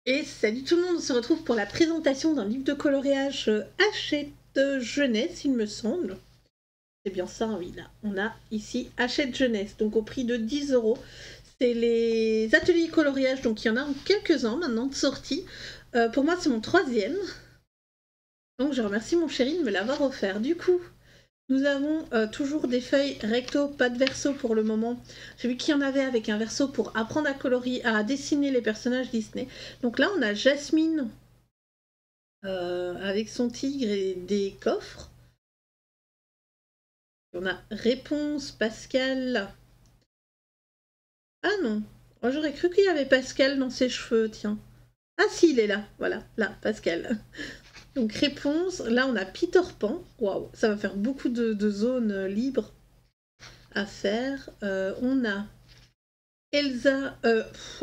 Et salut tout le monde, on se retrouve pour la présentation d'un livre de coloriage Hachette Jeunesse, il me semble. C'est bien ça, oui, là. On a ici Hachette Jeunesse, donc au prix de 10 €. C'est les ateliers coloriage, donc il y en a quelques-uns maintenant de sortie. Pour moi, c'est mon troisième. Donc je remercie mon chéri de me l'avoir offert. Du coup, nous avons toujours des feuilles recto, pas de verso pour le moment. J'ai vu qu'il y en avait avec un verso pour apprendre à colorier, à dessiner les personnages Disney. Donc là, on a Jasmine avec son tigre et des coffres. On a Réponse Pascal. Ah non, moi j'aurais cru qu'il y avait Pascal dans ses cheveux, tiens. Ah si, il est là, voilà, là, Pascal. Donc Réponse, là on a Peter Pan. Waouh, ça va faire beaucoup de zones libres à faire. On a Elsa,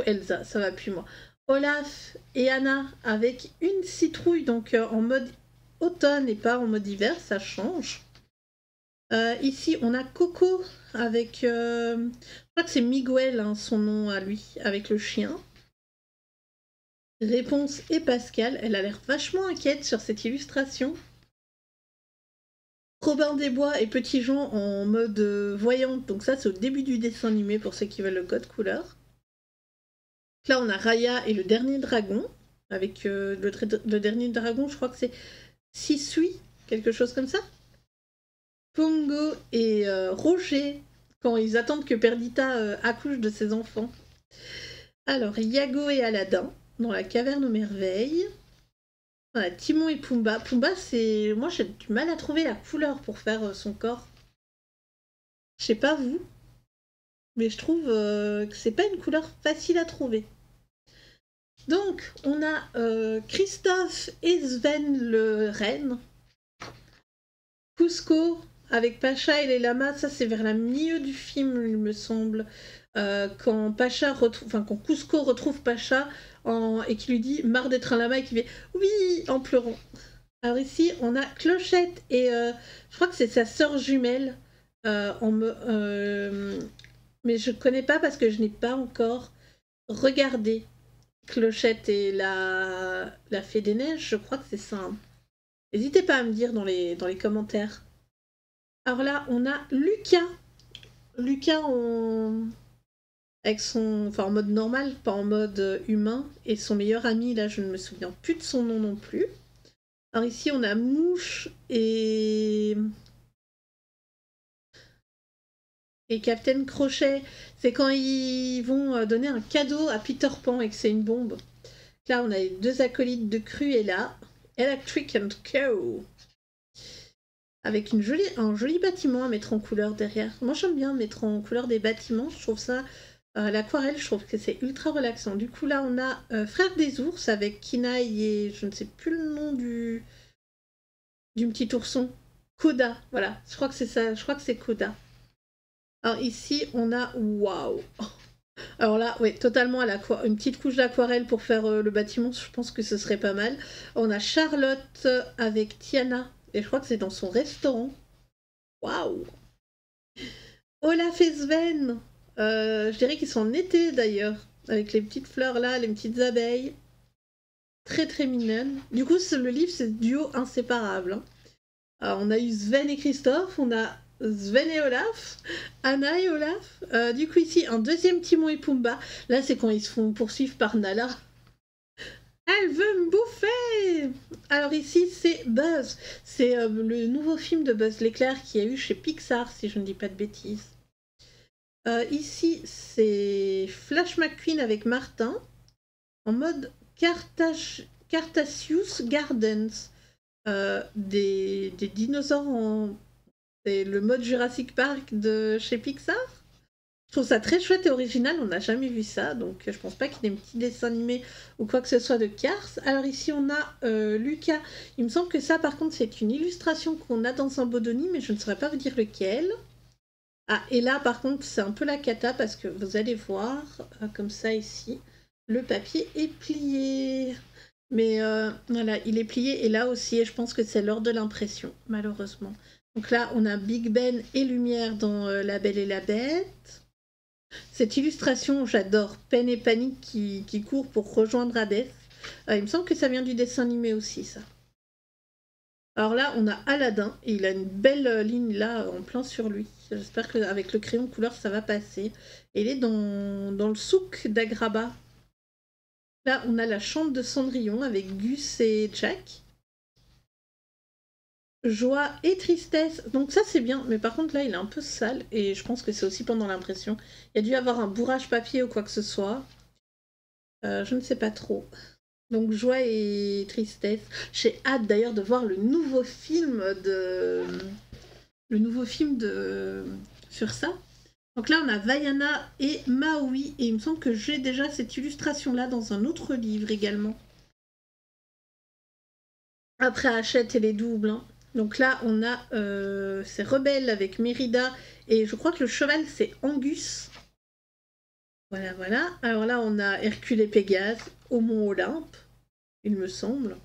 Elsa, ça va plus moi. Olaf et Anna avec une citrouille, donc en mode automne et pas en mode hiver, ça change. Ici, on a Coco avec. Je crois que c'est Miguel, hein, son nom à lui, avec le chien. Réponse et Pascal. Elle a l'air vachement inquiète sur cette illustration. Robin des Bois et Petit Jean en mode voyante. Donc, ça, c'est au début du dessin animé pour ceux qui veulent le code couleur. Là, on a Raya et le dernier dragon. Avec le dernier dragon, je crois que c'est Sisui, quelque chose comme ça. Pongo et Roger quand ils attendent que Perdita accouche de ses enfants. Alors, Yago et Aladdin dans la caverne aux merveilles. Voilà, Timon et Pumba. Pumba, c'est. Moi, j'ai du mal à trouver la couleur pour faire son corps. Je sais pas vous, mais je trouve que c'est pas une couleur facile à trouver. Donc, on a Christophe et Sven le renne. Cusco avec Pacha et les lamas, ça c'est vers la milieu du film, il me semble. Quand Pacha retrouve, enfin quand Cusco retrouve Pacha et qui lui dit marre d'être un lama et qui fait oui en pleurant. Alors ici on a Clochette et je crois que c'est sa sœur jumelle, mais je connais pas parce que je n'ai pas encore regardé Clochette et la Fée des Neiges, je crois que c'est ça. Hein. N'hésitez pas à me dire dans les commentaires. Alors là, on a Lucas. Lucas avec son. Enfin, en mode normal, pas en mode humain. Et son meilleur ami, là, je ne me souviens plus de son nom non plus. Alors ici, on a Mouche et Captain Crochet. C'est quand ils vont donner un cadeau à Peter Pan et que c'est une bombe. Là, on a les deux acolytes de Cruella. Electric and Co. Avec un joli bâtiment à mettre en couleur derrière. Moi j'aime bien mettre en couleur des bâtiments, je trouve ça, l'aquarelle, je trouve que c'est ultra relaxant. Du coup là on a Frère des ours avec Kinaï et je ne sais plus le nom du petit ourson. Koda, voilà, je crois que c'est ça, je crois que c'est Koda. Alors ici on a, waouh. Alors là, oui, totalement une petite couche d'aquarelle pour faire le bâtiment, je pense que ce serait pas mal. On a Charlotte avec Tiana, et je crois que c'est dans son restaurant. Waouh. Olaf et Sven, je dirais qu'ils sont en été d'ailleurs, avec les petites fleurs là, les petites abeilles. Très très mignonnes. Du coup, le livre, c'est duo inséparable. Hein. Alors, on a eu Sven et Christophe, on a Sven et Olaf, Anna et Olaf. Du coup, ici, un deuxième Timon et Pumba. Là, c'est quand ils se font poursuivre par Nala. Elle veut me bouffer. Alors ici, c'est Buzz. C'est le nouveau film de Buzz l'éclair qui a eu chez Pixar, si je ne dis pas de bêtises. Ici, c'est Flash McQueen avec Martin en mode Cartaceous Gardens. Des dinosaures en. C'est le mode Jurassic Park de chez Pixar. Je trouve ça très chouette et original, on n'a jamais vu ça, donc je pense pas qu'il y ait des petits dessins animés ou quoi que ce soit de Cars. Alors ici on a Lucas, il me semble que ça par contre c'est une illustration qu'on a dans un Bodoni, mais je ne saurais pas vous dire lequel. Ah, et là par contre c'est un peu la cata parce que vous allez voir, comme ça ici, le papier est plié. Mais voilà, il est plié et là aussi, et je pense que c'est lors de l'impression, malheureusement. Donc là, on a Big Ben et Lumière dans La Belle et la Bête. Cette illustration, j'adore. Pen et Panique qui court pour rejoindre Hadès. Il me semble que ça vient du dessin animé aussi, ça. Alors là, on a Aladdin, et il a une belle ligne là, en plein sur lui. J'espère qu'avec le crayon couleur, ça va passer. Et il est dans le souk d'Agraba. Là, on a la chambre de Cendrillon avec Gus et Jack. Joie et tristesse. Donc ça, c'est bien. Mais par contre, là, il est un peu sale. Et je pense que c'est aussi pendant l'impression. Il y a dû avoir un bourrage papier ou quoi que ce soit. Je ne sais pas trop. Donc joie et tristesse. J'ai hâte d'ailleurs de voir le nouveau film sur ça. Donc là on a Vaiana et Maui et il me semble que j'ai déjà cette illustration là dans un autre livre également. Après Hachette et les doubles. Hein. Donc là on a c'est Rebelle avec Mérida et je crois que le cheval c'est Angus. Voilà, voilà. Alors là, on a Hercule et Pégase au Mont Olympe, il me semble.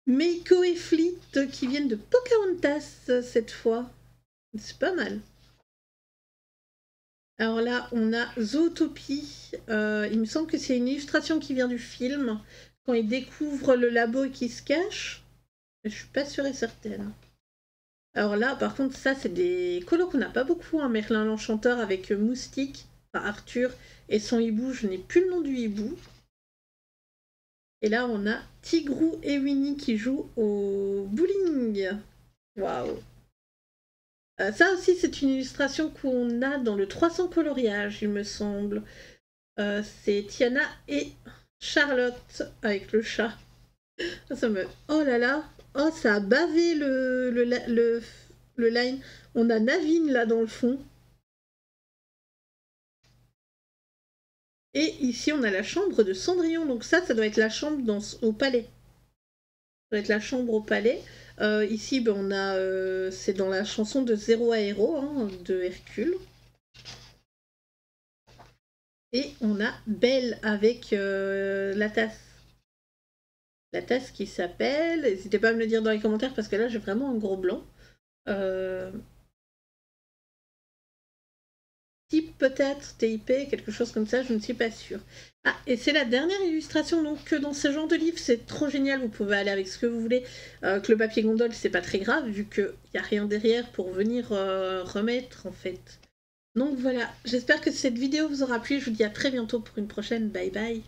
Meiko et Fleet qui viennent de Pocahontas cette fois. C'est pas mal. Alors là, on a Zootopie. Il me semble que c'est une illustration qui vient du film, quand ils découvrent le labo et qu'ils se cachent. Je suis pas sûre et certaine. Alors là, par contre, ça, c'est des colos qu'on n'a pas beaucoup. Hein. Merlin l'Enchanteur avec Moustique, enfin Arthur et son hibou. Je n'ai plus le nom du hibou. Et là, on a Tigrou et Winnie qui jouent au bowling. Waouh! Ça aussi, c'est une illustration qu'on a dans le 300 coloriage, il me semble. C'est Tiana et Charlotte avec le chat. Ça me... Oh là là! Oh, ça a bavé le line. On a Navine là dans le fond. Et ici, on a la chambre de Cendrillon. Donc ça doit être la chambre au palais. Ça doit être la chambre au palais. Ici, ben, on a, c'est dans la chanson de Zéro à Héros, hein, de Hercule. Et on a Belle avec la tasse. La tasse qui s'appelle... N'hésitez pas à me le dire dans les commentaires parce que là, j'ai vraiment un gros blanc. Type peut-être, TIP, quelque chose comme ça, je ne suis pas sûre. Ah, et c'est la dernière illustration, donc que dans ce genre de livre, c'est trop génial, vous pouvez aller avec ce que vous voulez. Que le papier gondole, c'est pas très grave, vu qu'il n'y a rien derrière pour venir remettre, en fait. Donc voilà, j'espère que cette vidéo vous aura plu, je vous dis à très bientôt pour une prochaine, bye bye.